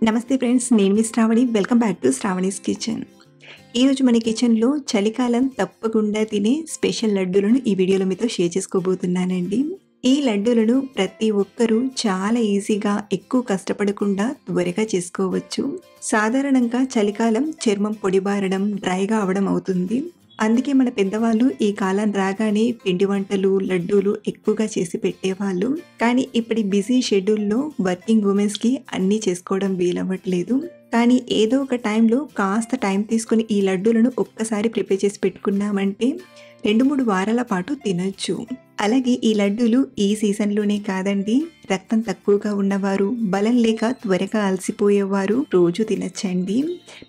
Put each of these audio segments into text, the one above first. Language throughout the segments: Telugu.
నమస్తే ఫ్రెండ్స్, నేను మీ Shravani. Welcome back to Shravani's kitchen. ఈరోజు మన కిచెన్లో చలికాలం తప్పకుండా తినే స్పెషల్ లడ్డూలను ఈ వీడియోలో మీతో షేర్ చేసుకోబోతున్నానండి. ఈ లడ్డూలను ప్రతి ఒక్కరూ చాలా ఈజీగా, ఎక్కువ కష్టపడకుండా త్వరగా చేసుకోవచ్చు. సాధారణంగా చలికాలం చర్మం పొడిబారడం, డ్రైగా అవడం అవుతుంది. అందుకే మన పెద్దవాళ్ళు ఈ కాలం రాగానే పిండి వంటలు, లడ్డూలు ఎక్కువగా చేసి పెట్టేవాళ్ళు. కానీ ఇప్పటి బిజీ షెడ్యూల్లో వర్కింగ్ ఉమెన్స్కి అన్నీ చేసుకోవడం వీలవ్వట్లేదు. కానీ ఏదో ఒక టైంలో కాస్త టైం తీసుకుని ఈ లడ్డూలను ఒక్కసారి ప్రిపేర్ చేసి పెట్టుకున్నామంటే 2-3 వారాల పాటు తినొచ్చు. అలాగే ఈ లడ్డూలు ఈ సీజన్లోనే కాదండి, రక్తం తక్కువగా ఉన్నవారు, బలం లేక త్వరగా అలసిపోయేవారు రోజు తినచ్చండి.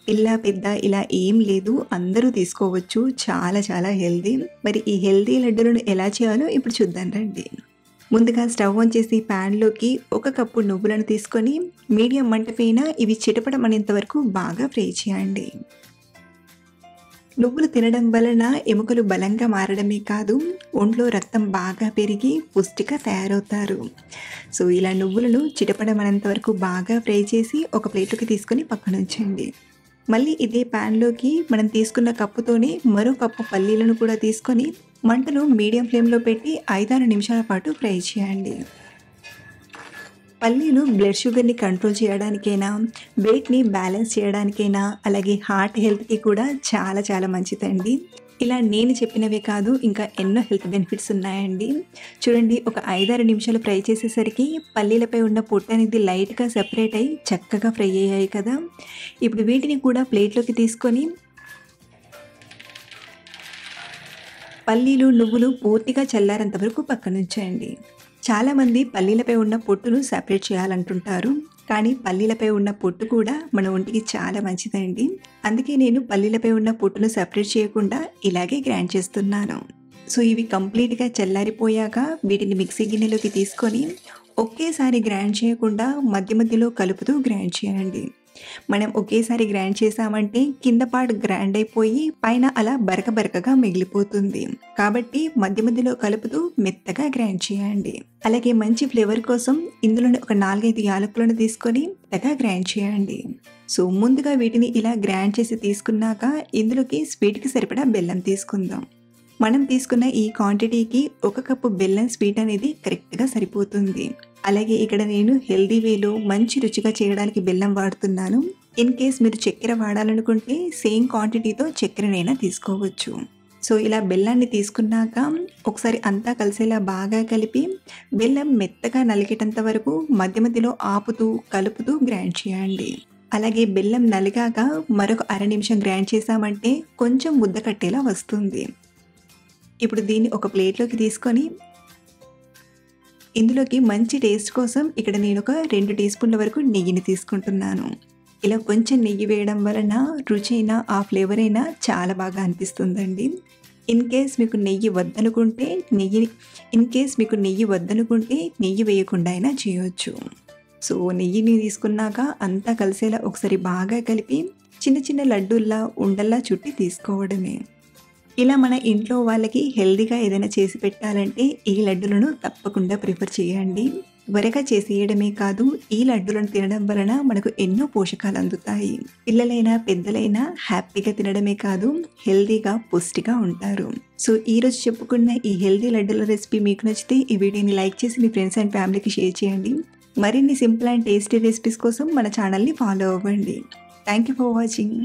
పిల్ల పెద్ద ఇలా ఏం లేదు, అందరూ తీసుకోవచ్చు. చాలా చాలా హెల్దీ. మరి ఈ హెల్దీ లడ్డూలను ఎలా చేయాలో ఇప్పుడు చూద్దాం రండి. ముందుగా స్టవ్ ఆన్ చేసి ప్యాన్లోకి 1 కప్పు నువ్వులను తీసుకొని మీడియం మంట పైన ఇవి చిటపడం అనేంత వరకు బాగా ఫ్రై చేయండి. నువ్వులు తినడం వలన ఎముకలు బలంగా మారడమే కాదు, ఒంట్లో రక్తం బాగా పెరిగి పుష్టిగా తయారవుతారు. సో ఇలా నువ్వులను చిటపడమనేంత వరకు బాగా ఫ్రై చేసి ఒక ప్లేట్లోకి తీసుకొని పక్కన ఉంచండి. మళ్ళీ ఇదే ప్యాన్లోకి మనం తీసుకున్న కప్పుతోనే మరో కప్పు పల్లీలను కూడా తీసుకొని మంటను మీడియం ఫ్లేమ్లో పెట్టి 5-6 నిమిషాల పాటు ఫ్రై చేయండి. పల్లీలు బ్లడ్ షుగర్ని కంట్రోల్ చేయడానికైనా, వెయిట్ని బ్యాలెన్స్ చేయడానికైనా, అలాగే హార్ట్ హెల్త్కి కూడా చాలా చాలా మంచిదండి. ఇలా నేను చెప్పినవే కాదు, ఇంకా ఎన్నో హెల్త్ బెనిఫిట్స్ ఉన్నాయండి. చూడండి, ఒక 5-6 నిమిషాలు ఫ్రై చేసేసరికి పల్లీలపై ఉన్న పొట్టు అనేది లైట్గా సెపరేట్ అయ్యి చక్కగా ఫ్రై అయ్యాయి కదా. ఇప్పుడు వీటిని కూడా ప్లేట్లోకి తీసుకొని పల్లీలు, నువ్వులు పూర్తిగా చల్లారేంత వరకు పక్కన ఉంచేయండి. చాలామంది పల్లీలపై ఉన్న పొట్టును సెపరేట్ చేయాలంటుంటారు, కానీ పల్లీలపై ఉన్న పొట్టు కూడా మన ఒంటికి చాలా మంచిదండి. అందుకే నేను పల్లీలపై ఉన్న పొట్టును సెపరేట్ చేయకుండా ఇలాగే గ్రైండ్ చేస్తున్నాను. సో ఇవి కంప్లీట్గా చల్లారిపోయాక వీటిని మిక్సీ గిన్నెలోకి తీసుకొని ఒకేసారి గ్రైండ్ చేయకుండా మధ్య మధ్యలో కలుపుతూ గ్రైండ్ చేయండి. మనం ఒకేసారి గ్రైండ్ చేసామంటే కింద పార్ట్ గ్రైండ్ అయిపోయి పైన అలా బరకగా మిగిలిపోతుంది. కాబట్టి మధ్య మధ్యలో కలుపుతూ మెత్తగా గ్రైండ్ చేయండి. అలాగే మంచి ఫ్లేవర్ కోసం ఇందులోనే ఒక 4-5 యాలకులను తీసుకొని మెత్తగా గ్రైండ్ చేయండి. సో ముందుగా వీటిని ఇలా గ్రైండ్ చేసి తీసుకున్నాక ఇందులోకి స్వీట్కి సరిపడా బెల్లం తీసుకుందాం. మనం తీసుకున్న ఈ క్వాంటిటీకి 1 కప్పు బెల్లం స్వీట్ అనేది కరెక్ట్గా సరిపోతుంది. అలాగే ఇక్కడ నేను హెల్దీ వేలో మంచి రుచిగా చేయడానికి బెల్లం వాడుతున్నాను. ఇన్ కేస్ మీరు చక్కెర వాడాలనుకుంటే సేమ్ క్వాంటిటీతో చక్కెరనైనా తీసుకోవచ్చు. సో ఇలా బెల్లాన్ని తీసుకున్నాక ఒకసారి అంతా కలిసేలా బాగా కలిపి బెల్లం మెత్తగా నలిగేటంత వరకు మధ్య మధ్యలో ఆపుతూ కలుపుతూ గ్రైండ్ చేయండి. అలాగే బెల్లం నలిగాక మరొక 1/2 నిమిషం గ్రైండ్ చేసామంటే కొంచెం ముద్ద కట్టేలా వస్తుంది. ఇప్పుడు దీన్ని ఒక ప్లేట్లోకి తీసుకొని ఇందులోకి మంచి టేస్ట్ కోసం ఇక్కడ నేను ఒక 2 టీ స్పూన్ల వరకు నెయ్యిని తీసుకుంటున్నాను. ఇలా కొంచెం నెయ్యి వేయడం వలన రుచి అయినా ఆ ఫ్లేవర్ అయినా చాలా బాగా అనిపిస్తుందండి. ఇన్ కేస్ మీకు నెయ్యి వద్దనుకుంటే నెయ్యి వేయకుండా అయినా చేయొచ్చు. సో నెయ్యిని తీసుకున్నాక అంతా కలిసేలా ఒకసారి బాగా కలిపి చిన్న చిన్న లడ్డూల్లా ఉండల్లా చుట్టి తీసుకోవడమే. ఇలా మన ఇంట్లో వాళ్ళకి హెల్దీగా ఏదైనా చేసి పెట్టాలంటే ఈ లడ్డూలను తప్పకుండా ప్రిఫర్ చేయండి. త్వరగా చేసేయడమే కాదు, ఈ లడ్డూలను తినడం వలన మనకు ఎన్నో పోషకాలు అందుతాయి. పిల్లలైనా పెద్దలైనా హ్యాపీగా తినడమే కాదు, హెల్దీగా పుష్టిగా ఉంటారు. సో ఈరోజు చెప్పుకున్న ఈ హెల్దీ లడ్డూల రెసిపీ మీకు నచ్చితే ఈ వీడియోని లైక్ చేసి మీ ఫ్రెండ్స్ అండ్ ఫ్యామిలీకి షేర్ చేయండి. మరిన్ని సింపుల్ అండ్ టేస్టీ రెసిపీస్ కోసం మన ఛానల్ని ఫాలో అవ్వండి. Thank you for watching.